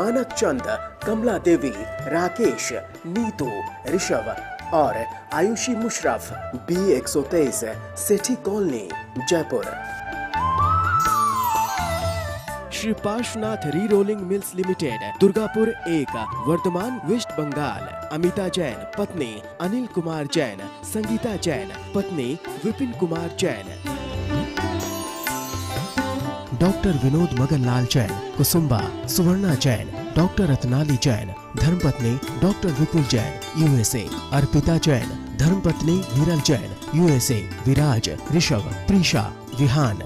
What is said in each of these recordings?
मानक चंद, कमला देवी, राकेश, नीतू, ऋषभ और Ayushi Musharraf, B123, Sethi colony, Jaipur. Shri Parshvanath re rolling mills limited, Durgapur 1, Vardhaman, West Bengal. Amita Jain, पत्नी अनिल कुमार जैन, संगीता जैन, पत्नी विपिन कुमार जैन। डॉक्टर विनोद मगनलाल जैन, कुसुम्बा, सुवर्णा जैन, डॉक्टर रत्नाली जैन, धर्मपत्नी डॉक्टर विपुल जैन, USA। अर्पिता जैन, धर्मपत्नी विरल जैन, USA। विराज, ऋषभ, प्रीशा, विहान।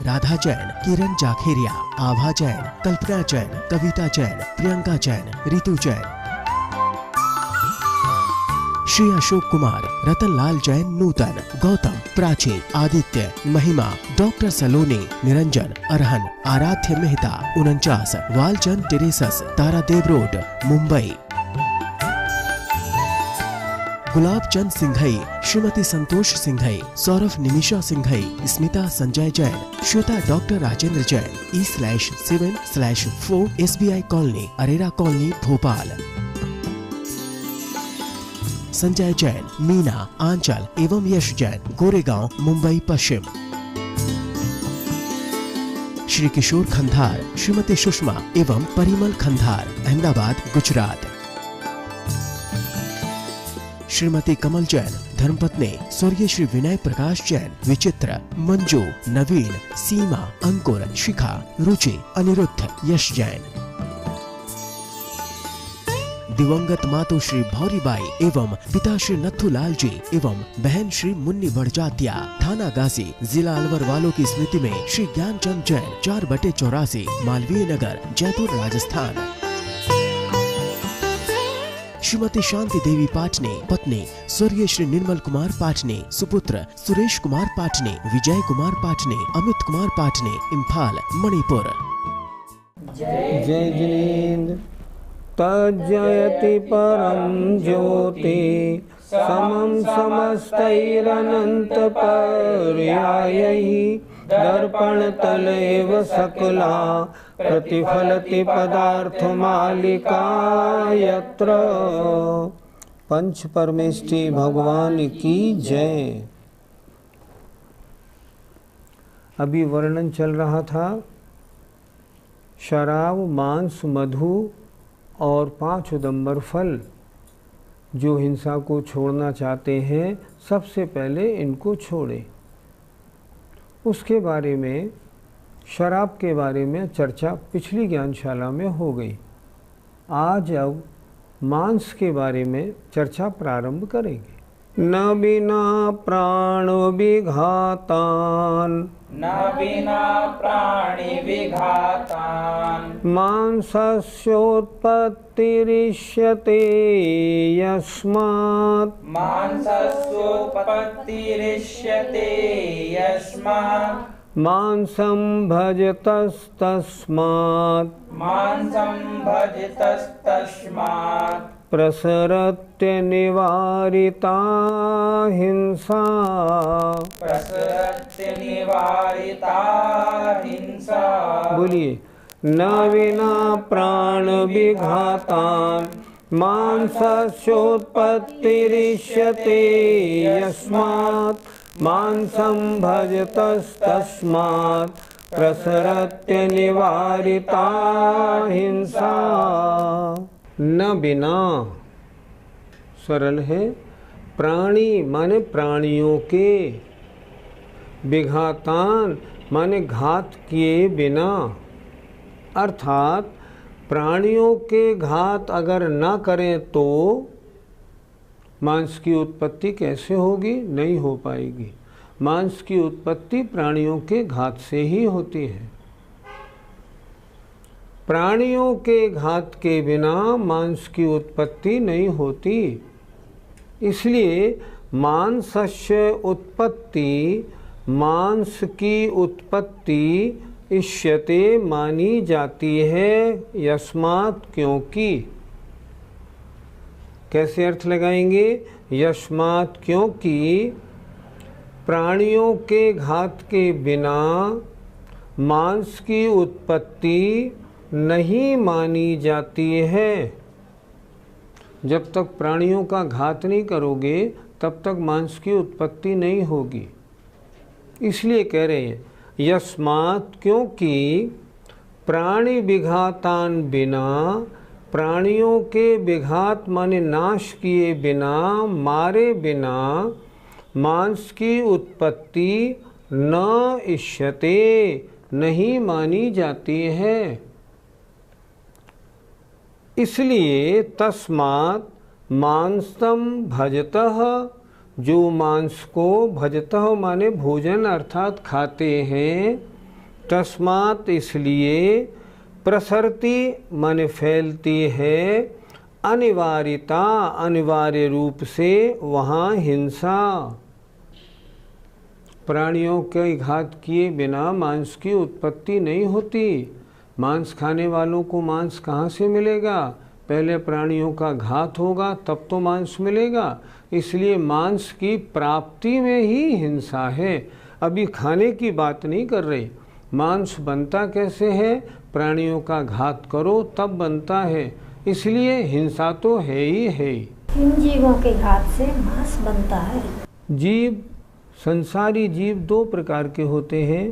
राधा जैन, किरण जाखेरिया, आभा जैन, कल्पना जैन, कविता जैन, प्रियंका जैन, रितु जैन। श्री अशोक कुमार, रतन लाल जैन, नूतन, गौतम, प्राची, आदित्य, महिमा, डॉक्टर सलोनी, Niranjan, Arhan, Aaradhya Mehta, 49, Walchand terraces, Tardeo road, Mumbai. Gulab Chand Singhai, Shrimati Santosh Singhai, Saurabh Nimisha Singhai, Smita Sanjay Jain, Shweta doctor Rajendra Jain, E/7/4 SBI colony, Arera colony, Bhopal. Sanjay Jain, Meena, Aanchal एवं यश जैन, गोरेगांव, मुंबई पश्चिम। श्री किशोर खंधार, श्रीमती सुषमा एवं परिमल खंधार, अहमदाबाद, गुजरात। श्रीमती कमल जैन, धर्मपत्नी स्वर्गीय श्री विनय प्रकाश जैन, विचित्र, मंजू, नवीन, सीमा, अंकुर, शिखा, रुचि, अनिरुद्ध, यश जैन। दिवंगत मातु श्री भौरीबाई एवं पिता श्री नथुलाल जी एवं बहन श्री मुन्नी बड़जात्या, थाना गाजी, जिला अलवर वालों की स्मृति में श्री ज्ञानचंद जैन, 4/84, मालवीय नगर, जयपुर, राजस्थान। श्रीमती शांति देवी पाटनी, पत्नी स्वर्गीय श्री निर्मल कुमार पाटनी, सुपुत्र सुरेश कुमार पाटनी, विजय कुमार पाटनी, अमित कुमार पाटनी, इम्फाल, मणिपुर। जय जिनेन्द्र। तज्जयति परम ज्योति समं समस्तैरनंत पर्यायैः दर्पणतल एव सकला प्रतिफलति पदार्थमालिका यत्र। पंच परमेष्टि भगवान की जय। अभी वर्णन चल रहा था शराब, मांस, मधु और 5 उदंबर फल। जो हिंसा को छोड़ना चाहते हैं सबसे पहले इनको छोड़ें। उसके बारे में, शराब के बारे में चर्चा पिछली ज्ञानशाला में हो गई। आज अब मांस के बारे में चर्चा प्रारंभ करेंगे। न बिना प्राण विघातान, न बिना प्राणि विघातान, मांसस्योत्पत्तिरिष्यते यस्मात्, मांसस्योत्पत्तिरिष्यते यस्मात्, मांसं भजतस्तस्मात्, मांसं भजतस्तस्मात्, प्रसरत्य निवारिता हिंसा, प्रसरत्य निवारिता हिंसा। बोलिए। न विना प्राण विघातान मांसस्योत्पत्तिरिष्यते यस्मात्, मांसं भजतस्तस्मात्, प्रसरत्य निवारिता हिंसा। न बिना सरल है। प्राणी माने प्राणियों के, विघातान माने घात किए बिना। अर्थात प्राणियों के घात अगर न करें तो मांस की उत्पत्ति कैसे होगी? नहीं हो पाएगी। मांस की उत्पत्ति प्राणियों के घात से ही होती है। प्राणियों के घात के बिना मांस की उत्पत्ति नहीं होती। इसलिए मांसस्य उत्पत्ति, मांस की उत्पत्ति इष्यते मानी जाती है। यस्मात् क्योंकि। कैसे अर्थ लगाएंगे? यस्मात् क्योंकि प्राणियों के घात के बिना मांस की उत्पत्ति नहीं मानी जाती है। जब तक प्राणियों का घात नहीं करोगे तब तक मांस की उत्पत्ति नहीं होगी। इसलिए कह रहे हैं यस्मात्, क्योंकि प्राणी विघातान बिना, प्राणियों के विघात माने नाश किए बिना, मारे बिना मांस की उत्पत्ति न इष्यते, नहीं मानी जाती है। इसलिए तस्मात् मांसम भजतः, जो मांस को भजतः माने भोजन अर्थात खाते हैं, तस्मात् इसलिए, प्रसरति माने फैलती है, अनिवार्यता अनिवार्य रूप से वहाँ हिंसा। प्राणियों के घात किए बिना मांस की उत्पत्ति नहीं होती। मांस खाने वालों को मांस कहाँ से मिलेगा? पहले प्राणियों का घात होगा तब तो मांस मिलेगा। इसलिए मांस की प्राप्ति में ही हिंसा है। अभी खाने की बात नहीं कर रहे। मांस बनता कैसे है? प्राणियों का घात करो तब बनता है। इसलिए हिंसा तो है ही है। किन जीवों के घात से मांस बनता है? जीव, संसारी जीव दो प्रकार के होते हैं।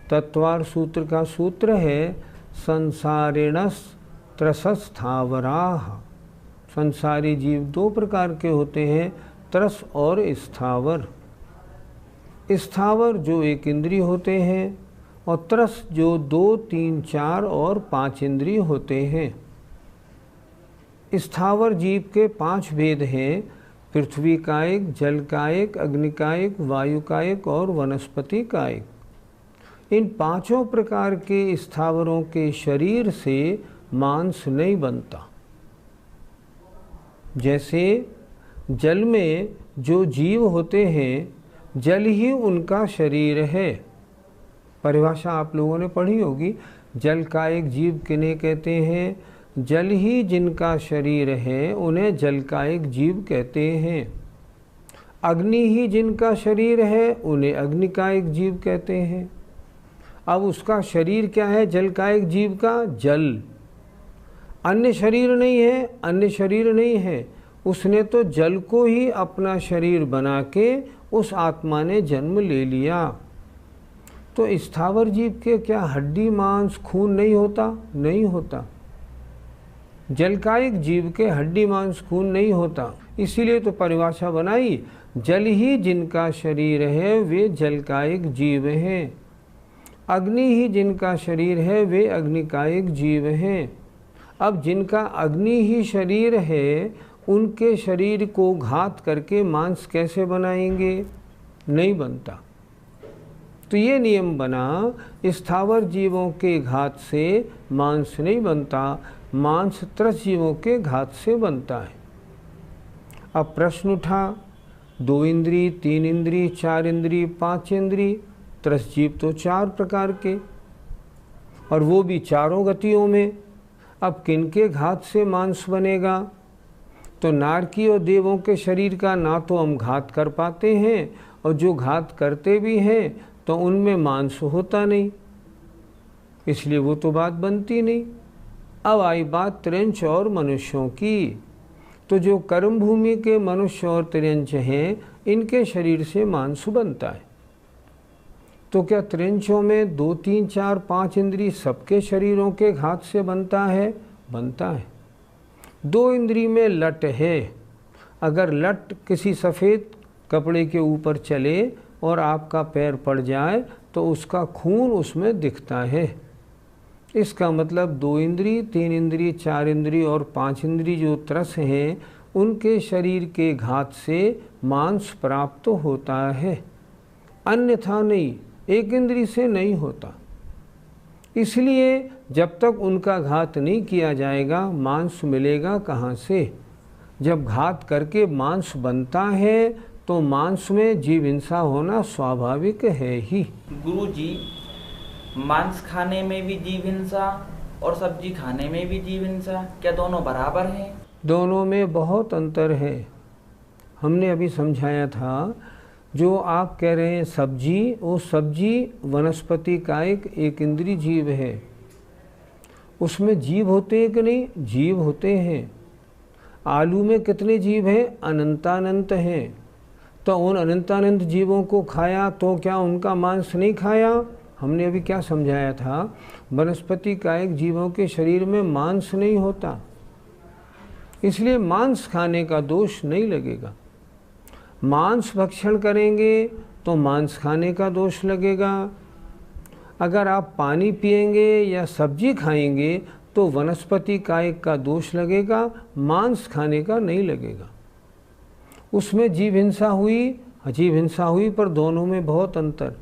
तत्वार सूत्र का सूत्र है संसारिणस त्रसस्थावराः। संसारी जीव दो प्रकार के होते हैं, त्रस और स्थावर। स्थावर जो 1 इंद्रिय होते हैं और त्रस जो 2, 3, 4 और 5 इंद्रिय होते हैं। स्थावर जीव के 5 भेद हैं, पृथ्वी कायिक, जल कायिक, अग्नि कायिक, वायु कायिक और वनस्पति कायिक। इन 5 प्रकार के स्थावरों के शरीर से मांस नहीं बनता। जैसे जल में जो जीव होते हैं, जल ही उनका शरीर है। परिभाषा आप लोगों ने पढ़ी होगी। जल कायिक जीव किन्हें कहते हैं? जल ही जिनका शरीर है उन्हें जलकायिक जीव कहते हैं। अग्नि ही जिनका शरीर है उन्हें अग्निकायिक जीव कहते हैं। अब उसका शरीर क्या है जलकायिक जीव का? जल। अन्य शरीर नहीं है, अन्य शरीर नहीं है। उसने तो जल को ही अपना शरीर बना के उस आत्मा ने जन्म ले लिया। तो स्थावर जीव के क्या हड्डी मांस खून नहीं होता? नहीं होता। जलकायिक जीव के हड्डी मांस खून नहीं होता। इसीलिए तो परिभाषा बनाई, जल ही जिनका शरीर है वे जलकायिक जीव हैं। अग्नि ही जिनका शरीर है वे अग्निकायिक जीव हैं। अब जिनका अग्नि ही शरीर है उनके शरीर को घात करके मांस कैसे बनाएंगे? नहीं बनता। तो ये नियम बना, स्थावर जीवों के घात से मांस नहीं बनता, मांस त्रस जीवों के घात से बनता है। अब प्रश्न उठा, 2 इंद्री, 3 इंद्री, 4 इंद्री, 5 इंद्री, त्रस जीव तो 4 प्रकार के, और वो भी 4 गतियों में। अब किनके घात से मांस बनेगा? तो नारकी और देवों के शरीर का ना तो हम घात कर पाते हैं, और जो घात करते भी हैं तो उनमें मांस होता नहीं, इसलिए वो तो बात बनती नहीं। अब आई बात त्रिंच और मनुष्यों की। तो जो कर्म भूमि के मनुष्य और त्रिंच हैं, इनके शरीर से मांस बनता है। तो क्या त्रिंचों में 2, 3, 4, 5 इंद्री सबके शरीरों के घात से बनता है? बनता है। 2 इंद्री में लट है। अगर लट किसी सफ़ेद कपड़े के ऊपर चले और आपका पैर पड़ जाए तो उसका खून उसमें दिखता है। इसका मतलब 2 इंद्री, 3 इंद्री, 4 इंद्री और 5 इंद्री जो त्रस हैं, उनके शरीर के घात से मांस प्राप्त होता है, अन्यथा नहीं। 1 इंद्री से नहीं होता। इसलिए जब तक उनका घात नहीं किया जाएगा मांस मिलेगा कहाँ से? जब घात करके मांस बनता है तो मांस में जीव हिंसा होना स्वाभाविक है ही। गुरुजी, मांस खाने में भी जीव हिंसा और सब्जी खाने में भी जीव हिंसा, क्या दोनों बराबर हैं? दोनों में बहुत अंतर है। हमने अभी समझाया था, जो आप कह रहे हैं सब्जी, वो सब्जी वनस्पति का एक इंद्रिय जीव है। उसमें जीव होते हैं कि नहीं? जीव होते हैं। आलू में कितने जीव हैं? अनंतानंत हैं। तो उन अनंतानंत जीवों को खाया तो क्या उनका मांस नहीं खाया? हमने अभी क्या समझाया था, वनस्पति कायिक जीवों के शरीर में मांस नहीं होता, इसलिए मांस खाने का दोष नहीं लगेगा। मांस भक्षण करेंगे तो मांस खाने का दोष लगेगा। अगर आप पानी पिएंगे या सब्जी खाएंगे तो वनस्पति कायिक का दोष लगेगा, मांस खाने का नहीं लगेगा। उसमें जीव हिंसा हुई, जीव हिंसा हुई, पर दोनों में बहुत अंतर।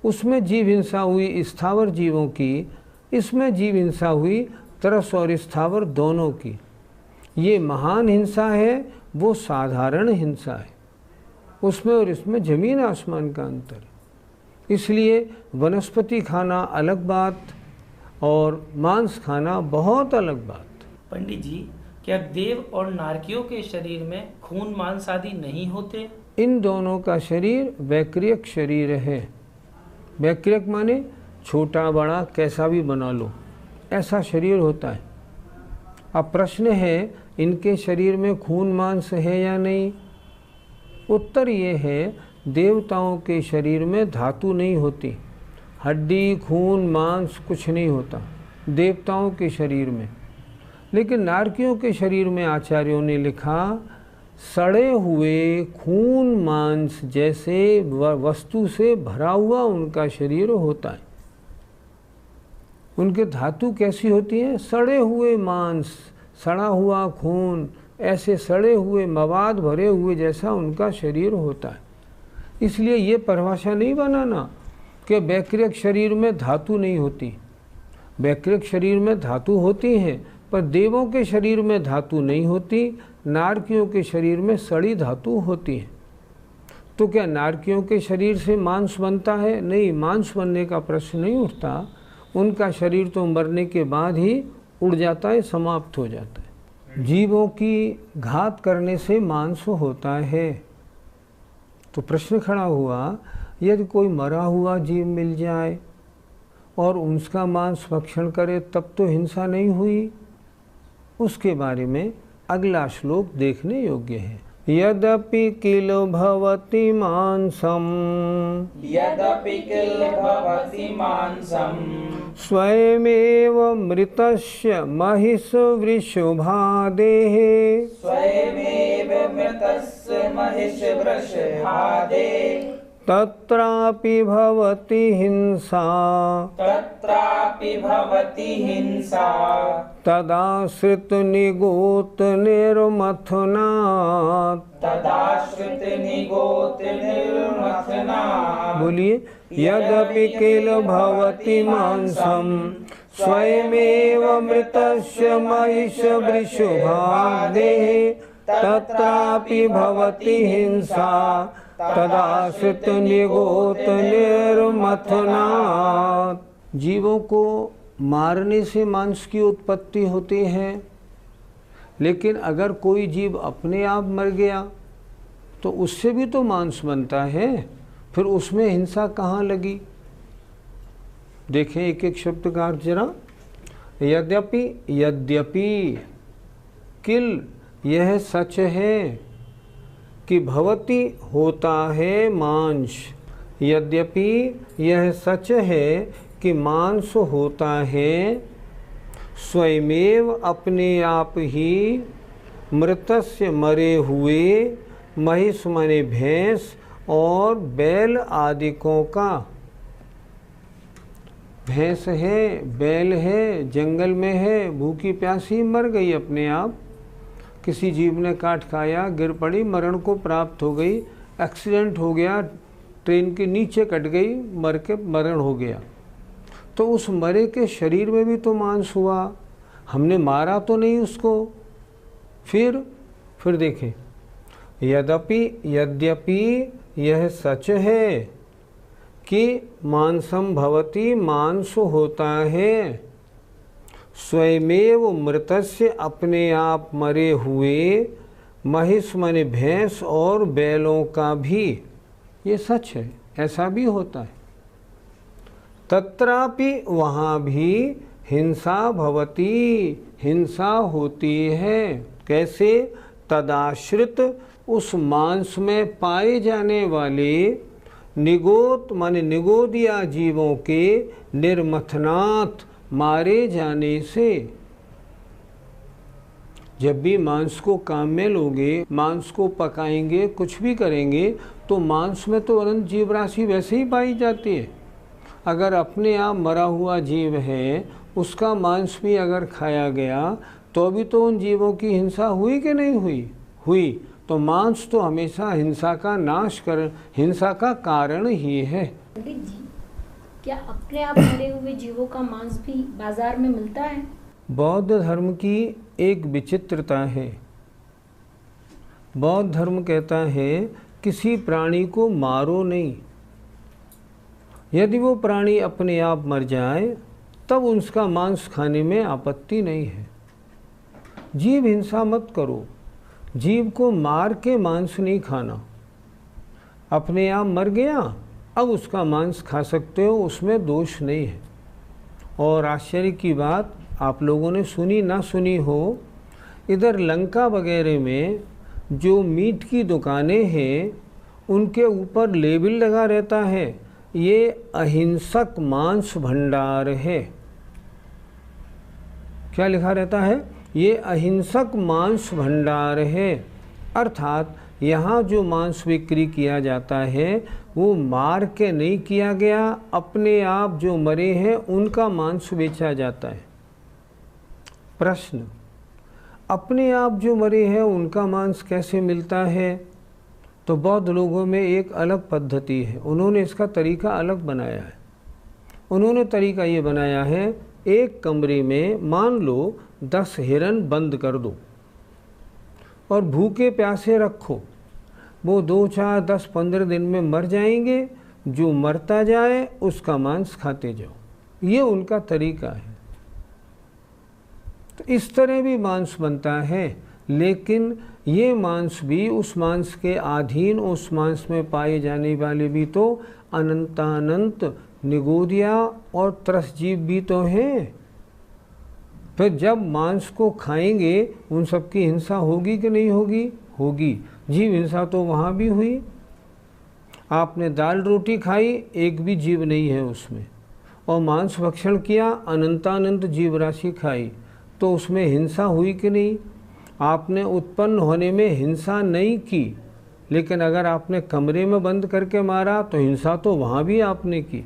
उसमें जीव हिंसा हुई स्थावर जीवों की, इसमें जीव हिंसा हुई तरस और स्थावर दोनों की। ये महान हिंसा है, वो साधारण हिंसा है। उसमें और इसमें जमीन आसमान का अंतर है। इसलिए वनस्पति खाना अलग बात और मांस खाना बहुत अलग बात। पंडित जी, क्या देव और नारकियों के शरीर में खून मांस आदि नहीं होते? इन दोनों का शरीर वैक्रियक शरीर है। वैक्रियक माने छोटा बड़ा कैसा भी बना लो, ऐसा शरीर होता है। अब प्रश्न है, इनके शरीर में खून मांस है या नहीं? उत्तर ये है, देवताओं के शरीर में धातु नहीं होती, हड्डी खून मांस कुछ नहीं होता देवताओं के शरीर में। लेकिन नारकियों के शरीर में आचार्यों ने लिखा, सड़े हुए खून मांस जैसे वस्तु से भरा हुआ उनका शरीर होता है। उनके धातु कैसी होती है? सड़े हुए मांस, सड़ा हुआ खून, ऐसे सड़े हुए मवाद भरे हुए जैसा उनका शरीर होता है। इसलिए ये परिभाषा नहीं बनाना कि वैक्रियक शरीर में धातु नहीं होती। वैक्रियक शरीर में धातु होती हैं, पर देवों के शरीर में धातु नहीं होती, नारकियों के शरीर में सड़ी धातु होती है। तो क्या नारकियों के शरीर से मांस बनता है? नहीं, मांस बनने का प्रश्न नहीं उठता। उनका शरीर तो मरने के बाद ही उड़ जाता है, समाप्त हो जाता है। जीवों की घात करने से मांस होता है। तो प्रश्न खड़ा हुआ, यदि कोई मरा हुआ जीव मिल जाए और उसका मांस भक्षण करे तब तो हिंसा नहीं हुई? उसके बारे में अगला श्लोक देखने योग्य है। यद्यपि किल भवति मांसम, यद्यपि किल भवति मांसम, स्वयमेव मृतस्य महिषवृषभादेः, स्वयमेव मृतस्य महिषवृषभादेः, तत्रापि भवति हिंसा, तत्रापि भवति हिंसा, तदाश्रित निगोत निर्मथनात्। तदाश्रित निगोत निर्मथनात्। बोलिए, यद्यपि किल भवति मांसम, स्वयमेव मृतस्य महिषवृषभादेः, तत्रापि भवति हिंसा, तदाश्रित निगोत निर्मथनात्। जीवों को मारने से मांस की उत्पत्ति होती है, लेकिन अगर कोई जीव अपने आप मर गया तो उससे भी तो मांस बनता है, फिर उसमें हिंसा कहाँ लगी? देखें एक एक शब्द का अर्थ जरा। यद्यपि, यद्यपि, किल, यह सच है कि भवति होता है मांस। यद्यपि यह सच है कि मांस होता है, स्वयमेव अपने आप ही, मृतस्य मरे हुए, महिष माने भैंस और बैल आदिकों का। भैंस है, बैल है, जंगल में है, भूखी प्यासी मर गई अपने आप, किसी जीव ने काट खाया, गिर पड़ी, मरण को प्राप्त हो गई, एक्सीडेंट हो गया, ट्रेन के नीचे कट गई, मर के मरण हो गया। तो उस मरे के शरीर में भी तो मांस हुआ, हमने मारा तो नहीं उसको। फिर देखें, यद्यपि, यद्यपि यह सच है कि मांसम भवति, मांस होता है, स्वयमेव मृतस्य अपने आप मरे हुए, महिष माने भैंस और बैलों का भी। ये सच है, ऐसा भी होता है। तत्रापि वहाँ भी हिंसा भवती, हिंसा होती है। कैसे? तदाश्रित उस मांस में पाए जाने वाले निगोत माने निगोदिया जीवों के निर्मथनात् मारे जाने से। जब भी मांस को काम में लोगे, मांस को पकाएंगे, कुछ भी करेंगे, तो मांस में तो अनंत जीव राशि वैसे ही पाई जाती है। अगर अपने आप मरा हुआ जीव है, उसका मांस भी अगर खाया गया तो भी तो उन जीवों की हिंसा हुई कि नहीं हुई? हुई। तो मांस तो हमेशा हिंसा का नाश कर, हिंसा का कारण ही है। पंडित जी, क्या अपने आप मरे हुए जीवों का मांस भी बाजार में मिलता है? बौद्ध धर्म की एक विचित्रता है। बौद्ध धर्म कहता है किसी प्राणी को मारो नहीं। यदि वो प्राणी अपने आप मर जाए तब उसका मांस खाने में आपत्ति नहीं है। जीव हिंसा मत करो, जीव को मार के मांस नहीं खाना। अपने आप मर गया, अब उसका मांस खा सकते हो, उसमें दोष नहीं है। और आश्चर्य की बात आप लोगों ने सुनी ना सुनी हो, इधर लंका वगैरह में जो मीट की दुकानें हैं उनके ऊपर लेबल लगा रहता है, ये अहिंसक मांस भंडार है। क्या लिखा रहता है? ये अहिंसक मांस भंडार है। अर्थात यहाँ जो मांस बिक्री किया जाता है वो मार के नहीं किया गया, अपने आप जो मरे हैं उनका मांस बेचा जाता है। प्रश्न, अपने आप जो मरे हैं उनका मांस कैसे मिलता है? तो बौद्ध लोगों में एक अलग पद्धति है, उन्होंने इसका तरीका अलग बनाया है। उन्होंने तरीका ये बनाया है, एक कमरे में मान लो 10 हिरन बंद कर दो और भूखे प्यासे रखो। वो 2, 4, 10, 15 दिन में मर जाएंगे। जो मरता जाए उसका मांस खाते जाओ। ये उनका तरीका है। तो इस तरह भी मांस बनता है, लेकिन ये मांस भी उस मांस के अधीन, उस मांस में पाए जाने वाले भी तो अनंतानंत निगोदिया और त्रसजीव भी तो हैं। फिर जब मांस को खाएंगे उन सबकी हिंसा होगी कि नहीं होगी? होगी। जीव हिंसा तो वहाँ भी हुई। आपने दाल रोटी खाई, एक भी जीव नहीं है उसमें, और मांस भक्षण किया, अनंतानंत जीव राशि खाई, तो उसमें हिंसा हुई कि नहीं? आपने उत्पन्न होने में हिंसा नहीं की, लेकिन अगर आपने कमरे में बंद करके मारा तो हिंसा तो वहाँ भी आपने की।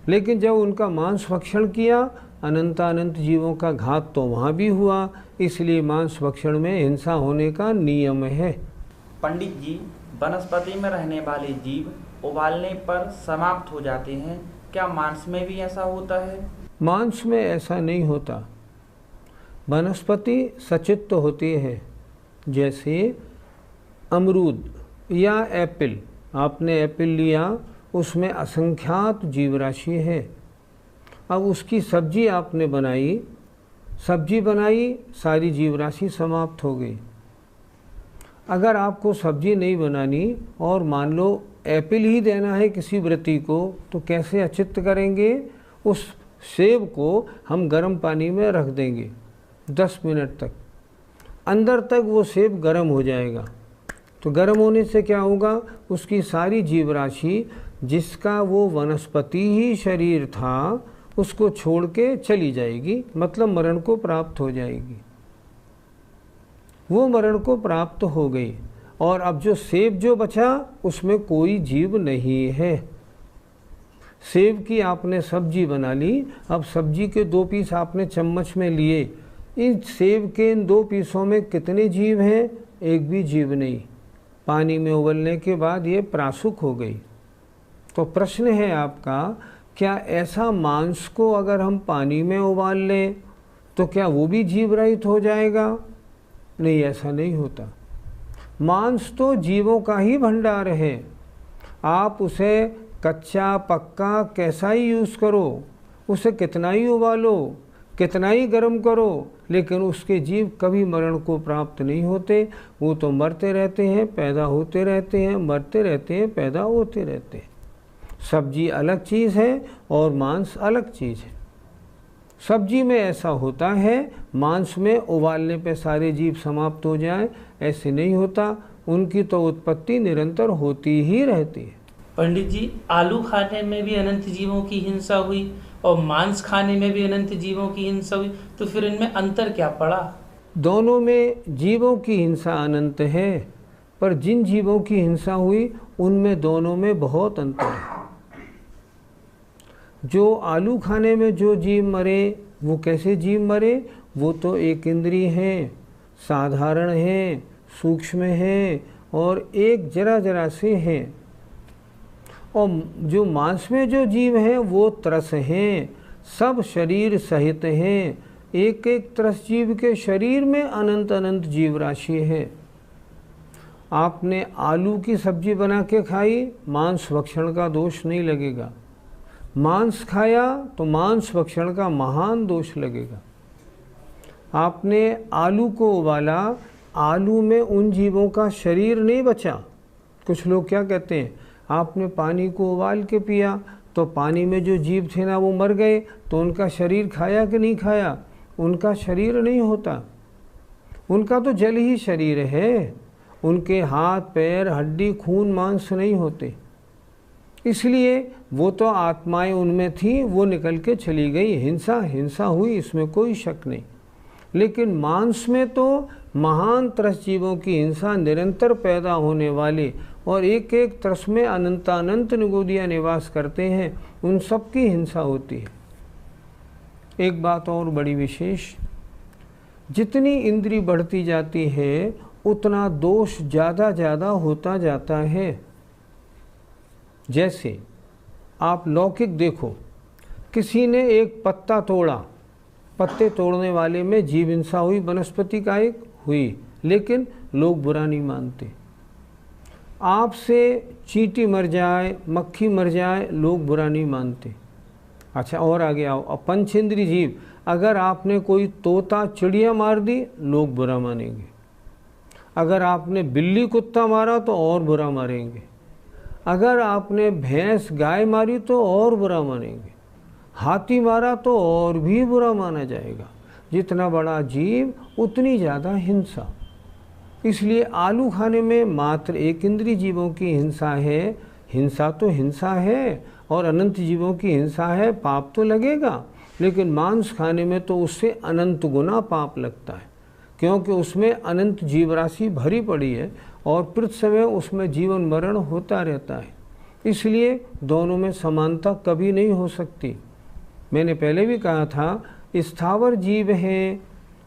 लेकिन जब उनका मांस भक्षण किया, अनंतानंत जीवों का घात तो वहाँ भी हुआ। इसलिए मांस भक्षण में हिंसा होने का नियम है। पंडित जी, वनस्पति में रहने वाले जीव उबालने पर समाप्त हो जाते हैं, क्या मांस में भी ऐसा होता है? मांस में ऐसा नहीं होता। वनस्पति सचित्त होती है। जैसे अमरूद या एप्पल, आपने एप्पल लिया, उसमें असंख्यात जीव राशि है। अब उसकी सब्जी आपने बनाई, सब्जी बनाई, सारी जीव राशि समाप्त हो गई। अगर आपको सब्जी नहीं बनानी और मान लो एप्पल ही देना है किसी व्रती को, तो कैसे अचित्त करेंगे? उस सेब को हम गर्म पानी में रख देंगे 10 मिनट तक, अंदर तक वो सेब गर्म हो जाएगा। तो गर्म होने से क्या होगा? उसकी सारी जीव राशि, जिसका वो वनस्पति ही शरीर था, उसको छोड़ के चली जाएगी, मतलब मरण को प्राप्त हो जाएगी। वो मरण को प्राप्त हो गई। और अब जो सेब जो बचा उसमें कोई जीव नहीं है। सेब की आपने सब्जी बना ली, अब सब्जी के 2 पीस आपने चम्मच में लिए, इन सेब के इन 2 पीसों में कितने जीव हैं? एक भी जीव नहीं। पानी में उबलने के बाद ये प्रासुक हो गई। तो प्रश्न है आपका, क्या ऐसा मांस को अगर हम पानी में उबाल लें तो क्या वो भी जीव रहित हो जाएगा? नहीं, ऐसा नहीं होता। मांस तो जीवों का ही भंडार है। आप उसे कच्चा पक्का कैसा ही यूज़ करो, उसे कितना ही उबालो, कितना ही गर्म करो लेकिन उसके जीव कभी मरण को प्राप्त नहीं होते। वो तो मरते रहते हैं, पैदा होते रहते हैं, मरते रहते हैं, पैदा होते रहते हैं। सब्जी अलग चीज़ है और मांस अलग चीज़ है। सब्जी में ऐसा होता है, मांस में उबालने पे सारे जीव समाप्त हो जाएं, ऐसे नहीं होता। उनकी तो उत्पत्ति निरंतर होती ही रहती है। पंडित जी, आलू खाने में भी अनंत जीवों की हिंसा हुई और मांस खाने में भी अनंत जीवों की हिंसा हुई, तो फिर इनमें अंतर क्या पड़ा? दोनों में जीवों की हिंसा अनंत है, पर जिन जीवों की हिंसा हुई उनमें दोनों में बहुत अंतर है। जो आलू खाने में जो जीव मरे वो कैसे जीव मरे? वो तो एक इंद्रिय हैं, साधारण हैं, सूक्ष्म हैं और एक जरा जरा से हैं। और जो मांस में जो जीव हैं वो त्रस हैं, सब शरीर सहित हैं। एक एक त्रस जीव के शरीर में अनंत अनंत जीव राशि है। आपने आलू की सब्जी बना के खाई, मांस भक्षण का दोष नहीं लगेगा। मांस खाया तो मांस भक्षण का महान दोष लगेगा। आपने आलू को उबाला, आलू में उन जीवों का शरीर नहीं बचा। कुछ लोग क्या कहते हैं, आपने पानी को उबाल के पिया तो पानी में जो जीव थे ना वो मर गए, तो उनका शरीर खाया कि नहीं खाया? उनका शरीर नहीं होता, उनका तो जल ही शरीर है। उनके हाथ पैर हड्डी खून मांस नहीं होते, इसलिए वो तो आत्माएं उनमें थी, वो निकल के चली गई। हिंसा हुई, इसमें कोई शक नहीं। लेकिन मांस में तो महान त्रस जीवों की हिंसा, निरंतर पैदा होने वाले और एक एक त्रस में अनंतानंत निगोदिया निवास करते हैं, उन सब की हिंसा होती है। एक बात और बड़ी विशेष, जितनी इंद्री बढ़ती जाती है उतना दोष ज़्यादा होता जाता है। जैसे आप लौकिक देखो, किसी ने एक पत्ता तोड़ा, पत्ते तोड़ने वाले में जीव हिंसा हुई, वनस्पति का एक हुई, लेकिन लोग बुरा नहीं मानते। आपसे चींटी मर जाए, मक्खी मर जाए, लोग बुरा नहीं मानते। अच्छा और आगे आओ, अब पंचेंद्रीय जीव, अगर आपने कोई तोता चिड़िया मार दी लोग बुरा मानेंगे। अगर आपने बिल्ली कुत्ता मारा तो और बुरा मारेंगे। अगर आपने भैंस गाय मारी तो और बुरा मानेंगे। हाथी मारा तो और भी बुरा माना जाएगा। जितना बड़ा जीव उतनी ज़्यादा हिंसा। इसलिए आलू खाने में मात्र एक इंद्रिय जीवों की हिंसा है। हिंसा तो हिंसा है और अनंत जीवों की हिंसा है, पाप तो लगेगा, लेकिन मांस खाने में तो उससे अनंत गुना पाप लगता है, क्योंकि उसमें अनंत जीवराशि भरी पड़ी है और प्रति समय उसमें जीवन मरण होता रहता है। इसलिए दोनों में समानता कभी नहीं हो सकती। मैंने पहले भी कहा था, स्थावर जीव हैं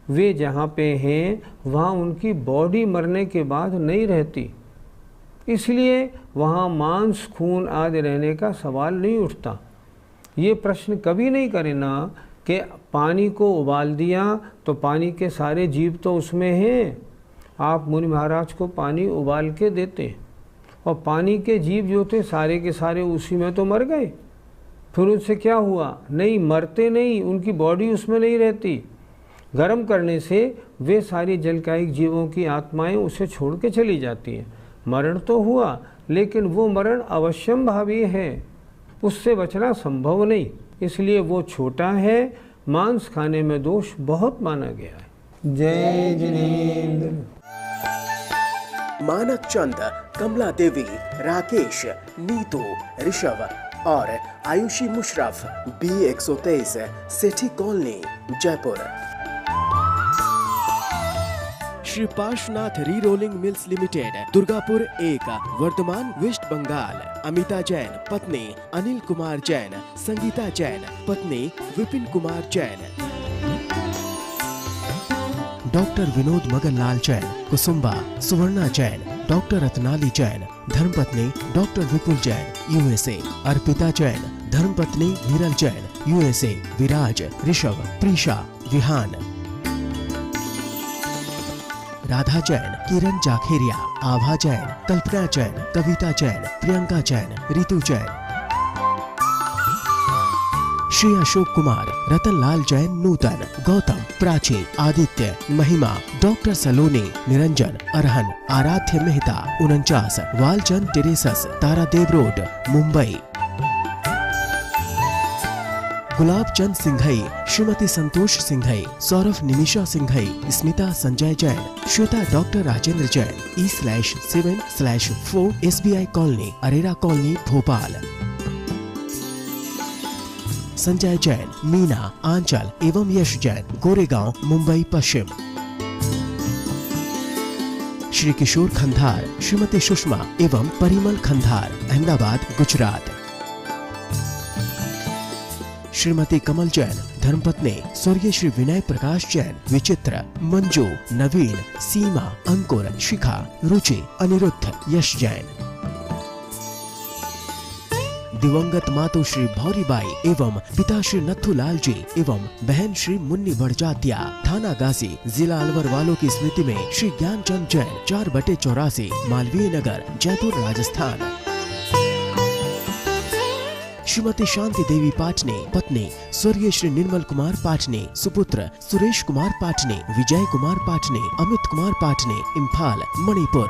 वे जहाँ पे हैं वहाँ उनकी बॉडी मरने के बाद नहीं रहती, इसलिए वहाँ मांस खून आदि रहने का सवाल नहीं उठता। ये प्रश्न कभी नहीं करना कि पानी को उबाल दिया तो पानी के सारे जीव तो उसमें हैं। आप मुनि महाराज को पानी उबाल के देते और पानी के जीव जो थे सारे के सारे उसी में तो मर गए, फिर उनसे क्या हुआ? नहीं, मरते नहीं, उनकी बॉडी उसमें नहीं रहती। गर्म करने से वे सारी जलकायिक जीवों की आत्माएं उसे छोड़ के चली जाती हैं। मरण तो हुआ, लेकिन वो मरण अवश्यंभावी है, उससे बचना संभव नहीं, इसलिए वो छोटा है। मांस खाने में दोष बहुत माना गया है। जय जिनेंद्र। मानक चंद, कमला देवी, राकेश, नीतू, ऋषभ और Ayushi Musharraf, B123, Sethi colony, Jaipur. Shri Parshvanath re rolling mills limited, Durgapur 1, Vardhaman, West Bengal. Amita Jain, पत्नी अनिल कुमार जैन, संगीता जैन, पत्नी विपिन कुमार जैन। डॉक्टर विनोद मगनलाल जैन, कुसुम्बा, सुवर्णा जैन, डॉक्टर रत्नाली जैन, धर्मपत्नी डॉक्टर विपुल जैन, USA। अर्पिता जैन, धर्मपत्नी विरल जैन, USA। विराज, ऋषभ, प्रीशा, विहान। राधा जैन, किरण जाखेरिया, आभा जैन, कल्पना जैन, कविता जैन, प्रियंका जैन, रितु जैन। श्री अशोक कुमार, रतन लाल जैन नूतन, गौतम, प्राची, आदित्य, महिमा, डॉक्टर सलोनी, Niranjan, Arhan, Aaradhya Mehta 49, Walchand terraces, Tardeo road, Mumbai. Gulab Chand Singhai, Shrimati Santosh Singhai, Saurabh Nimisha Singhai, Smita Sanjay Jain, Shweta doctor Rajendra Jain, E/7/4 SBI colony, Arera colony, Bhopal. Sanjay Jain, Meena, Aanchal एवं यश जैन, गोरेगांव, मुंबई पश्चिम। श्री किशोर खंधार, श्रीमती सुषमा एवं परिमल खंधार, अहमदाबाद, गुजरात। श्रीमती कमल जैन, धर्मपत्नी स्वर्गीय श्री विनय प्रकाश जैन, विचित्र, मंजू, नवीन, सीमा, अंकुर, शिखा, रुचि, अनिरुद्ध, यश जैन। दिवंगत मातु श्री भौरीबाई एवं पिता श्री नथुलाल जी एवं बहन श्री मुन्नी बड़जात्या, थाना गाजी, जिला अलवर वालों की स्मृति में श्री ज्ञानचंद जैन, 4/84, मालवीय नगर, जयपुर, राजस्थान। श्रीमती शांति देवी पाटने, पत्नी स्वर्गीय श्री निर्मल कुमार पाटने, सुपुत्र सुरेश कुमार पाटने, विजय कुमार पाटने, अमित कुमार पाटने, इम्फाल, मणिपुर।